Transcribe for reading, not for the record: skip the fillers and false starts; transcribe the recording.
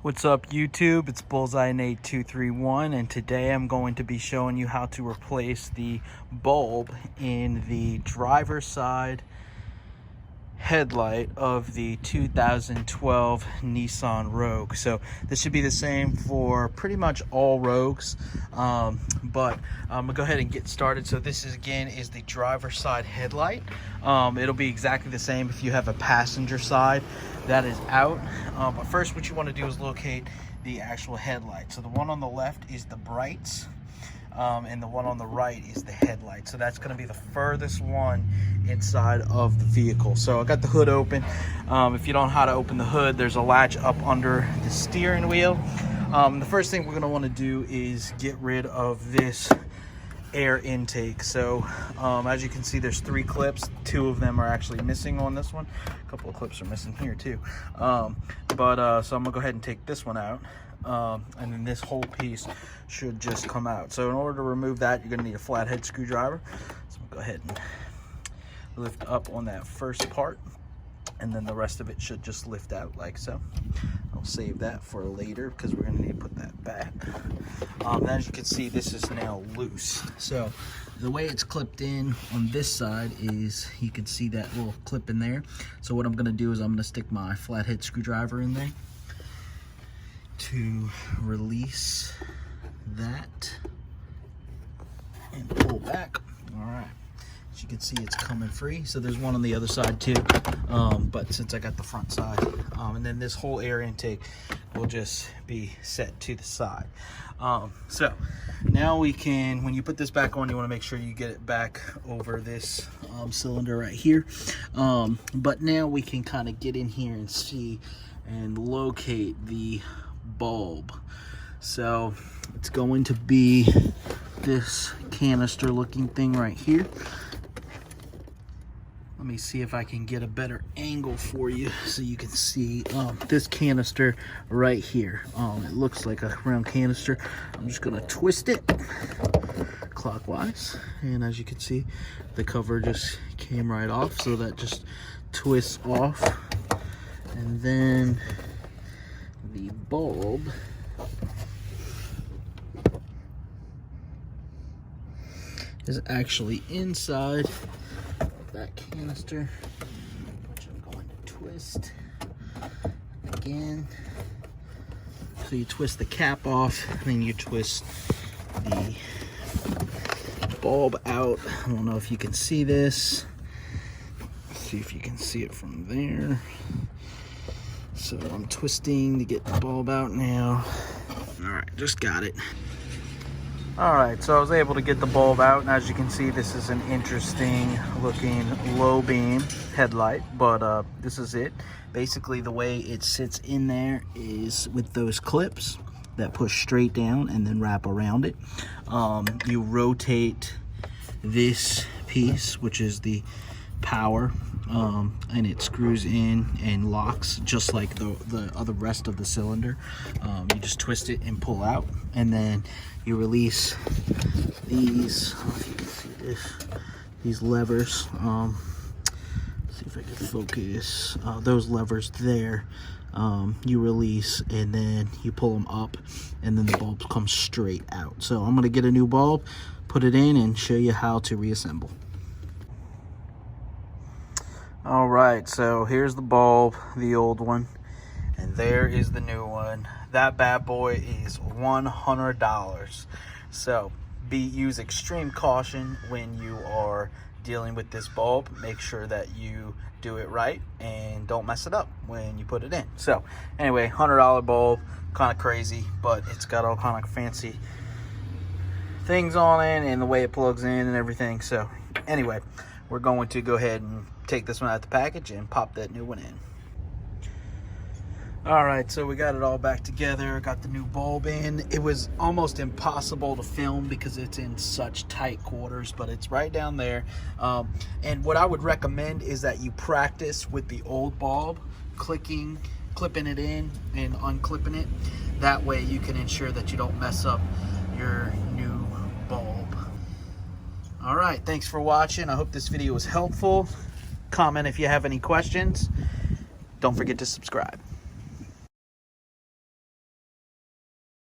What's up YouTube? It's Bullseye82231 and today I'm going to be showing you how to replace the bulb in the driver's side headlight of the 2012 Nissan Rogue. So this should be the same for pretty much all Rogues, but I'm gonna go ahead and get started. So this is the driver's side headlight. It'll be exactly the same if you have a passenger side that is out, but first what you want to do is locate the actual headlight. So the one on the left is the brights, and the one on the right is the headlight. So that's going to be the furthest one inside of the vehicle. So I got the hood open. If you don't know how to open the hood, there's a latch up under the steering wheel. The first thing we're going to want to do is get rid of this air intake. So as you can see, there's 3 clips. 2 of them are actually missing on this one. A couple of clips are missing here too. So I'm gonna go ahead and take this one out. And then this whole piece should just come out. So in order to remove that, you're gonna need a flathead screwdriver. So I'm gonna go ahead and lift up on that first part, and then the rest of it should just lift out like so. I'll save that for later because we're gonna need to put that back. As you can see, this is now loose. So the way it's clipped in on this side is, you can see that little clip in there. So what I'm gonna do is I'm gonna stick my flathead screwdriver in there to release that and pull back. All right, as you can see, it's coming free. So there's one on the other side too, but since I got the front side, and then this whole air intake will just be set to the side. So now we can, when you put this back on, you want to make sure you get it back over this cylinder right here. But now we can kind of get in here and see and locate the bulb. So it's going to be this canister looking thing right here. Let me see if I can get a better angle for you so you can see this canister right here. It looks like a round canister. I'm just gonna twist it clockwise, and as you can see, the cover just came right off. So that just twists off, and then the bulb is actually inside that canister, which I'm going to twist again. So you twist the cap off, and then you twist the bulb out. I don't know if you can see this. Let's see if you can see it from there. So I'm twisting to get the bulb out now. All right, just got it. All right, so I was able to get the bulb out, and as you can see, this is an interesting looking low beam headlight, but this is it. Basically, the way it sits in there is with those clips that push straight down and then wrap around it. You rotate this piece, which is the power, and it screws in and locks just like the other rest of the cylinder. You just twist it and pull out, and then you release these, I don't know if you can see this, these levers. See if I can focus. Those levers there, you release, and then you pull them up, and then the bulbs come straight out. So I'm gonna get a new bulb, put it in, and show you how to reassemble. All right, so here's the bulb, the old one, and there is the new one. That bad boy is $100. So use extreme caution when you are dealing with this bulb. Make sure that you do it right and don't mess it up when you put it in. So anyway, $100 bulb, kind of crazy, but it's got all kind of fancy things on it and the way it plugs in and everything. So anyway, we're going to go ahead and take this one out of the package and pop that new one in. All right, so we got it all back together, got the new bulb in. It was almost impossible to film because it's in such tight quarters, but it's right down there. And what I would recommend is that you practice with the old bulb, clipping it in and unclipping it. That way you can ensure that you don't mess up your new bulb. All right, thanks for watching. I hope this video was helpful. Comment if you have any questions. Don't forget to subscribe.